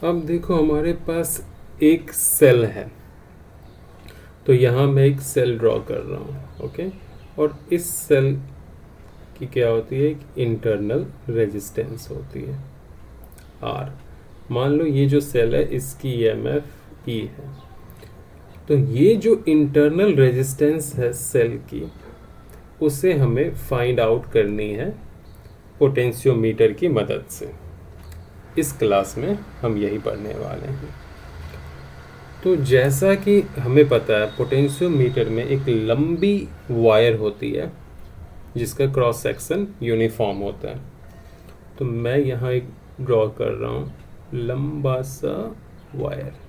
अब देखो हमारे पास एक सेल है, तो यहाँ मैं एक सेल ड्रॉ कर रहा हूँ, ओके। और इस सेल की क्या होती है, एक इंटरनल रेजिस्टेंस होती है R। मान लो ये जो सेल है इसकी EMF E है, तो ये जो इंटरनल रेजिस्टेंस है सेल की, उसे हमें फाइंड आउट करनी है पोटेंशियोमीटर की मदद से। इस क्लास में हम यही पढ़ने वाले हैं। तो जैसा कि हमें पता है पोटेंशियोमीटर में एक लंबी वायर होती है जिसका क्रॉस सेक्शन यूनिफॉर्म होता है। तो मैं यहाँ एक ड्रॉ कर रहा हूँ लंबा सा वायर।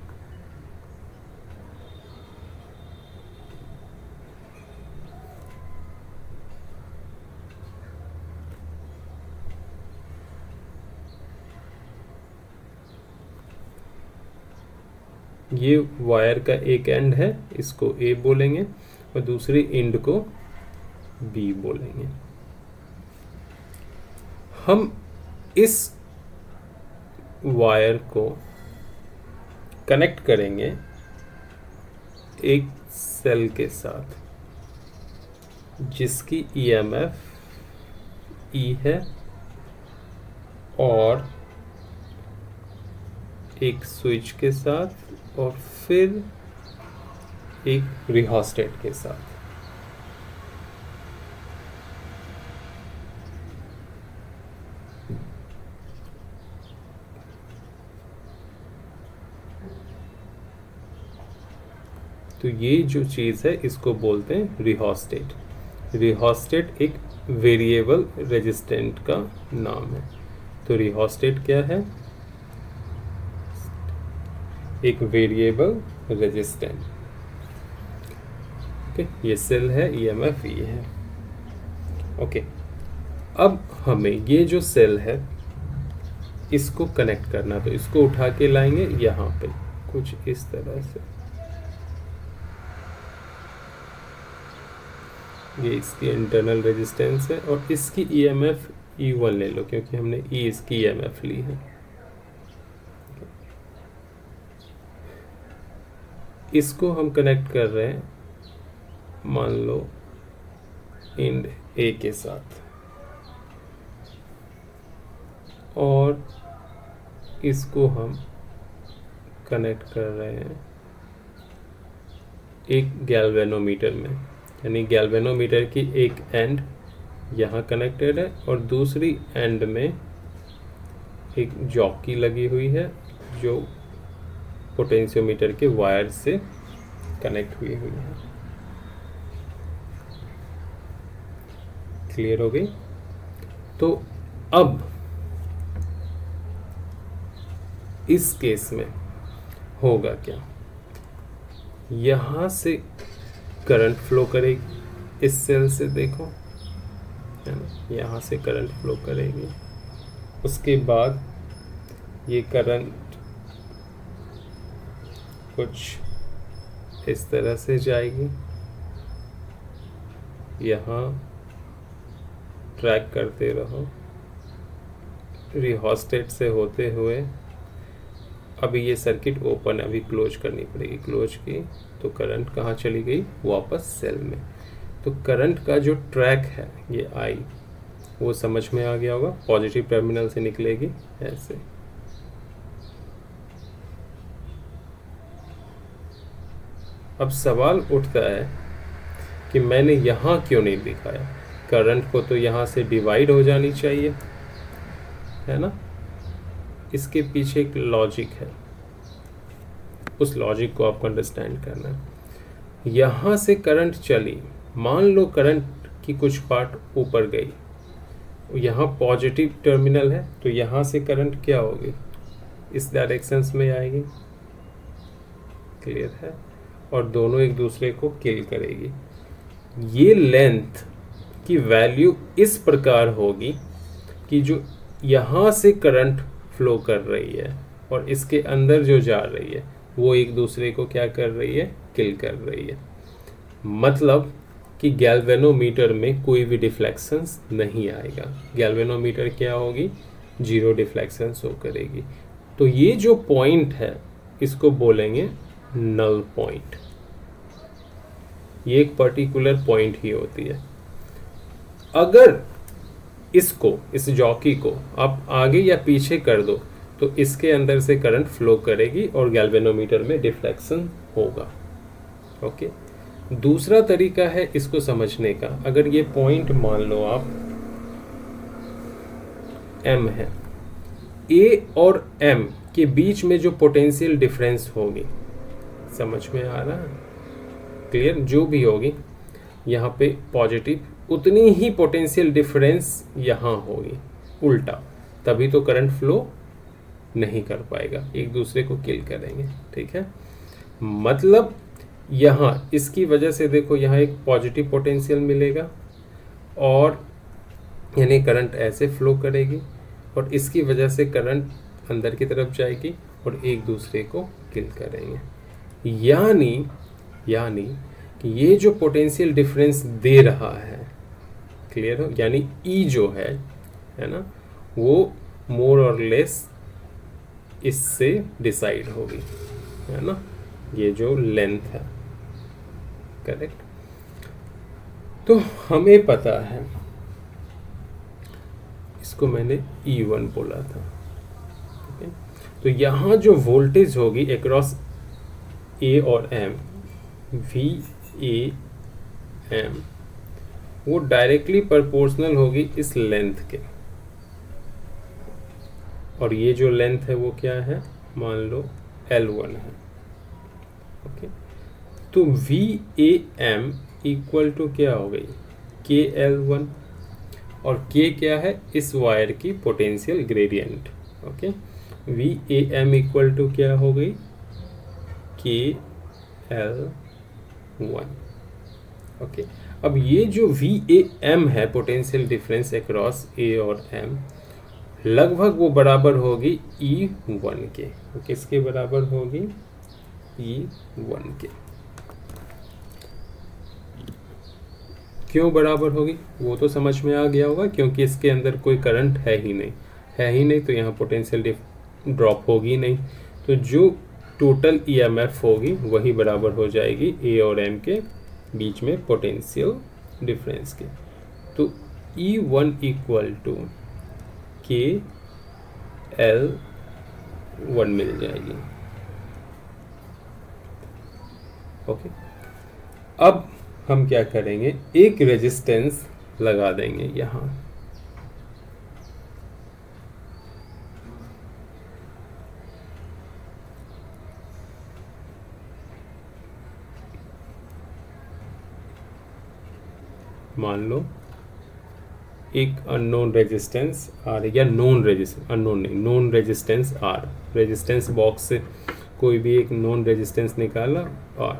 ये वायर का एक एंड है, इसको A बोलेंगे और दूसरी एंड को B बोलेंगे। हम इस वायर को कनेक्ट करेंगे एक सेल के साथ जिसकी EMF E है और एक स्विच के साथ और फिर एक रिहोस्टेट के साथ। तो ये जो चीज़ है इसको बोलते हैं रिहोस्टेट। रिहोस्टेट एक वेरिएबल रेजिस्टेंट का नाम है। तो रिहोस्टेट क्या है, एक वेरिएबल रेजिस्टेंट। ओके, ये सेल है, EMF ये है। ओके, अब हमें ये जो सेल है इसको कनेक्ट करना, तो इसको उठा के लाएंगे यहाँ पे कुछ इस तरह से। ये इसकी इंटरनल रेजिस्टेंस है और इसकी EMF E1 ले लो क्योंकि हमने E इसकी EMF ली है। इसको हम कनेक्ट कर रहे हैं मान लो एंड A के साथ और इसको हम कनेक्ट कर रहे हैं एक गैल्वेनोमीटर में, यानी गैल्वेनोमीटर की एक एंड यहाँ कनेक्टेड है और दूसरी एंड में एक जॉकी लगी हुई है जो पोटेंशियोमीटर के वायर से कनेक्ट हुई है। क्लियर हो गई? तो अब इस केस में होगा क्या, यहाँ से करंट फ्लो करेगी इस सेल से, देखो है ना, यहाँ से करंट फ्लो करेगी। उसके बाद ये करंट कुछ इस तरह से जाएगी, यहाँ ट्रैक करते रहो रिहोस्टेट से होते हुए। अभी ये सर्किट ओपन है, अभी क्लोज करनी पड़ेगी। क्लोज की तो करंट कहाँ चली गई, वापस सेल में। तो करंट का जो ट्रैक है ये आई, वो समझ में आ गया होगा, पॉजिटिव टर्मिनल से निकलेगी ऐसे। अब सवाल उठता है कि मैंने यहाँ क्यों नहीं दिखाया, करंट को तो यहाँ से डिवाइड हो जानी चाहिए, है ना। इसके पीछे एक लॉजिक है, उस लॉजिक को आपको अंडरस्टैंड करना है। यहाँ से करंट चली, मान लो करंट की कुछ पार्ट ऊपर गई, यहाँ पॉजिटिव टर्मिनल है तो यहाँ से करंट क्या होगी, इस डायरेक्शंस में आएगी। क्लियर है? और दोनों एक दूसरे को किल करेगी। ये लेंथ की वैल्यू इस प्रकार होगी कि जो यहाँ से करंट फ्लो कर रही है और इसके अंदर जो जा रही है वो एक दूसरे को क्या कर रही है, किल कर रही है। मतलब कि गैल्वेनोमीटर में कोई भी डिफ्लेक्शंस नहीं आएगा। गैल्वेनोमीटर क्या होगी, जीरो डिफ्लेक्शन शो करेगी। तो ये जो पॉइंट है इसको बोलेंगे नल पॉइंट। ये एक पर्टिकुलर पॉइंट ही होती है। अगर इस जॉकी को आप आगे या पीछे कर दो तो इसके अंदर से करंट फ्लो करेगी और गैल्वेनोमीटर में डिफ्लेक्शन होगा। ओके, दूसरा तरीका है इसको समझने का। अगर ये पॉइंट मान लो आप M है, A और M के बीच में जो पोटेंशियल डिफरेंस होगी, समझ में आ रहा है? क्लियर? जो भी होगी यहाँ पे पॉजिटिव, उतनी ही पोटेंशियल डिफरेंस यहाँ होगी उल्टा, तभी तो करंट फ्लो नहीं कर पाएगा, एक दूसरे को किल करेंगे। ठीक है, मतलब यहाँ इसकी वजह से देखो यहाँ एक पॉजिटिव पोटेंशियल मिलेगा और यानी करंट ऐसे फ्लो करेगी और इसकी वजह से करंट अंदर की तरफ जाएगी और एक दूसरे को किल करेंगे। यानी कि ये जो पोटेंशियल डिफरेंस दे रहा है, क्लियर हो, यानी ई जो है ना, वो मोर और लेस इससे डिसाइड होगी, है ना, ये जो लेंथ है। करेक्ट? तो हमें पता है, इसको मैंने E1 बोला था। ठीक है, तो यहाँ जो वोल्टेज होगी अक्रॉस A और M, VAM, वो डायरेक्टली प्रोपोर्शनल होगी इस लेंथ के। और ये जो लेंथ है वो क्या है, मान लो L1 है। ओके, तो VAM इक्वल टू क्या हो गई, KL1, और K क्या है, इस वायर की potential gradient. Okay, VAM equal to क्या हो गई, KL1। ओके, अब ये जो VAM है, पोटेंशियल डिफरेंस अक्रॉस A और M, लगभग वो बराबर होगी E1 के। किसके बराबर होगी, E1 के। क्यों बराबर होगी वो तो समझ में आ गया होगा, क्योंकि इसके अंदर कोई करंट है ही नहीं, तो यहाँ पोटेंशियल ड्रॉप होगी नहीं, तो जो टोटल EMF होगी वही बराबर हो जाएगी A और M के बीच में पोटेंशियल डिफरेंस के। तो E1 इक्वल टू KL1 मिल जाएगी। ओके, अब हम क्या करेंगे, एक रेजिस्टेंस लगा देंगे यहाँ। मान लो एक अननोन रेजिस्टेंस R या नोन रेजिस्टेंस, अननोन नहीं, known resistance R। Resistance box से कोई भी एक नोन रेजिस्टेंस निकाला R।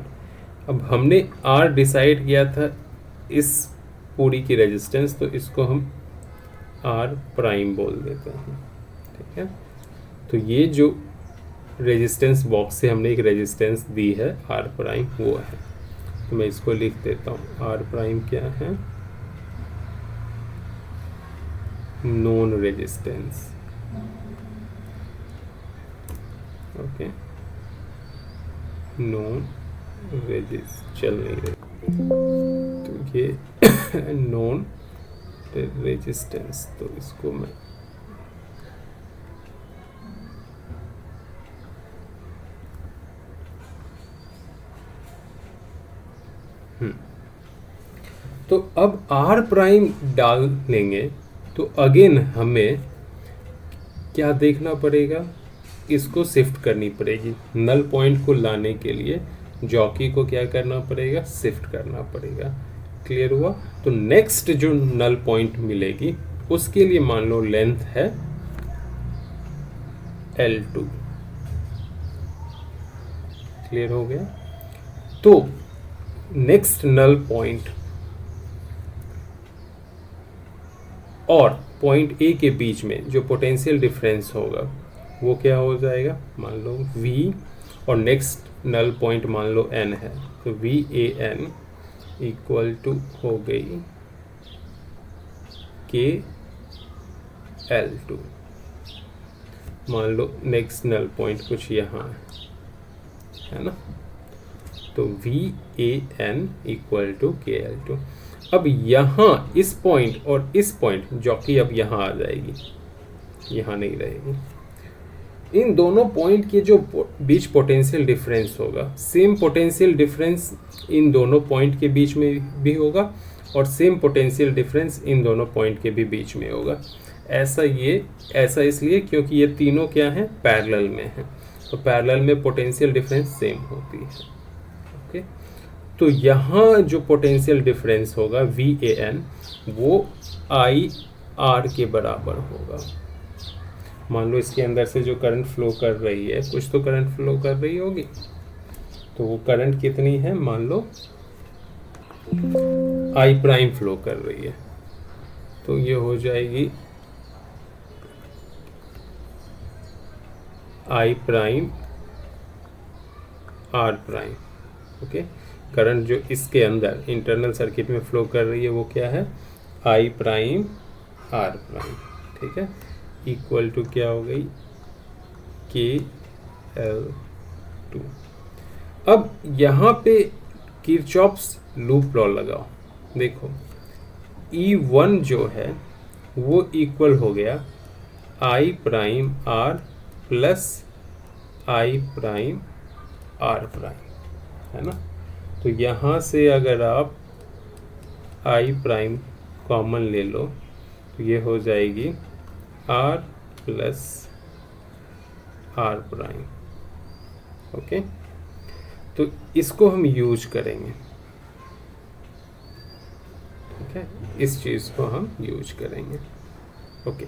अब हमने R डिसाइड किया था इस पूरी की रेजिस्टेंस, तो इसको हम R प्राइम बोल देते हैं। ठीक है, तो ये जो रेजिस्टेंस बॉक्स से हमने एक रेजिस्टेंस दी है R प्राइम, वो है। तो मैं इसको लिख देता हूँ, R प्राइम क्या है, नोन रेजिस्टेंस। ओके, नोन चल नहीं रही, तो ये नॉन रेजिस्टेंस, तो इसको मैं तो अब R प्राइम डाल लेंगे, तो अगेन हमें क्या देखना पड़ेगा, इसको शिफ्ट करनी पड़ेगी। नल पॉइंट को लाने के लिए जॉकी को क्या करना पड़ेगा, शिफ्ट करना पड़ेगा। क्लियर हुआ? तो नेक्स्ट जो नल पॉइंट मिलेगी उसके लिए मान लो लेंथ है L2। क्लियर हो गया? तो नेक्स्ट नल पॉइंट और पॉइंट ए के बीच में जो पोटेंशियल डिफरेंस होगा वो क्या हो जाएगा, मान लो V, और नेक्स्ट नल पॉइंट मान लो N है, तो VAN इक्वल टू हो गई KL2। मान लो नेक्स्ट नल पॉइंट कुछ यहाँ है ना, तो VAN इक्वल टू KL2। अब यहाँ इस पॉइंट और इस पॉइंट जॉकी अब यहाँ आ जाएगी, यहाँ नहीं रहेगी। इन दोनों पॉइंट के जो बीच पोटेंशियल डिफरेंस होगा, सेम पोटेंशियल डिफरेंस इन दोनों पॉइंट के बीच में भी होगा और सेम पोटेंशियल डिफरेंस इन दोनों पॉइंट के भी बीच में होगा। ऐसा इसलिए क्योंकि ये तीनों क्या हैं, पैरेलल में हैं, तो पैरेलल में पोटेंशियल डिफरेंस सेम होती है। ओके, तो यहाँ जो पोटेंशियल डिफरेंस होगा VAN वो IR के बराबर होगा। मान लो इसके अंदर से जो करंट फ्लो कर रही है, कुछ तो करंट फ्लो कर रही होगी, तो वो करंट कितनी है, मान लो I प्राइम फ्लो कर रही है, तो ये हो जाएगी I prime R prime. Okay, current जो इसके अंदर इंटरनल सर्किट में फ्लो कर रही है वो क्या है, I प्राइम R प्राइम। ठीक है, इक्वल टू क्या हो गई, KL2। अब यहाँ पे किरचॉफ्स लूप लॉ लगाओ। देखो E1 जो है वो इक्वल हो गया I prime R plus I prime R prime, है ना। तो यहाँ से अगर आप I प्राइम कॉमन ले लो तो ये हो जाएगी R plus R prime. Okay, तो इसको हम यूज करेंगे। ठीक है, इस चीज़ को हम यूज करेंगे। ओके,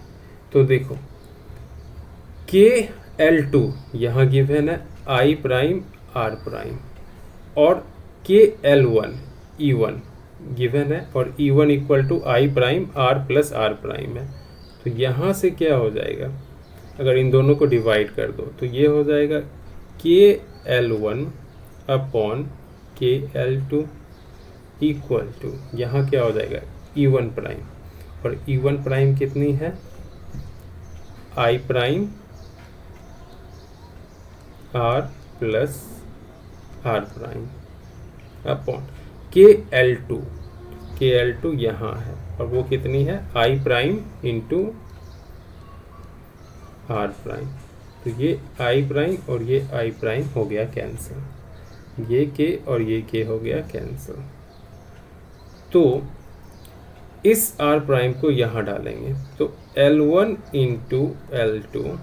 तो देखो KL2 यहाँ गिवन है I प्राइम R प्राइम और KL1 E1 गिवन है और E1 equal to I prime R plus R prime है। तो यहाँ से क्या हो जाएगा, अगर इन दोनों को डिवाइड कर दो तो ये हो जाएगा KL1 upon KL2 equal to, यहाँ क्या हो जाएगा E1 प्राइम, और E1 प्राइम कितनी है, I prime R plus R prime upon KL2। KL2 यहाँ है और वो कितनी है, I prime into R prime. तो ये I प्राइम और ये I प्राइम हो गया कैंसिल, ये K और ये K हो गया कैंसिल। तो इस R प्राइम को यहाँ डालेंगे तो L1 into L2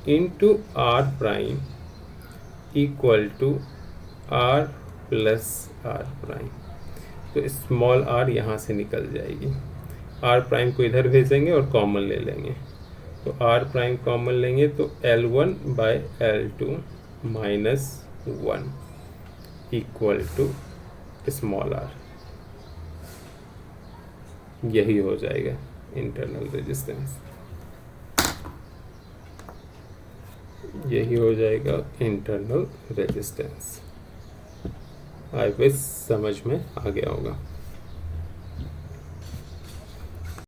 into R prime equal to R plus R prime. तो स्मॉल r यहाँ से निकल जाएगी, R प्राइम को इधर भेजेंगे और कॉमन ले लेंगे, तो R प्राइम कॉमन लेंगे तो L1 by L2 minus 1 equal to small r। यही हो जाएगा इंटरनल रेजिस्टेंस, यही हो जाएगा इंटरनल रेजिस्टेंस। आई विश समझ में आ गया होगा।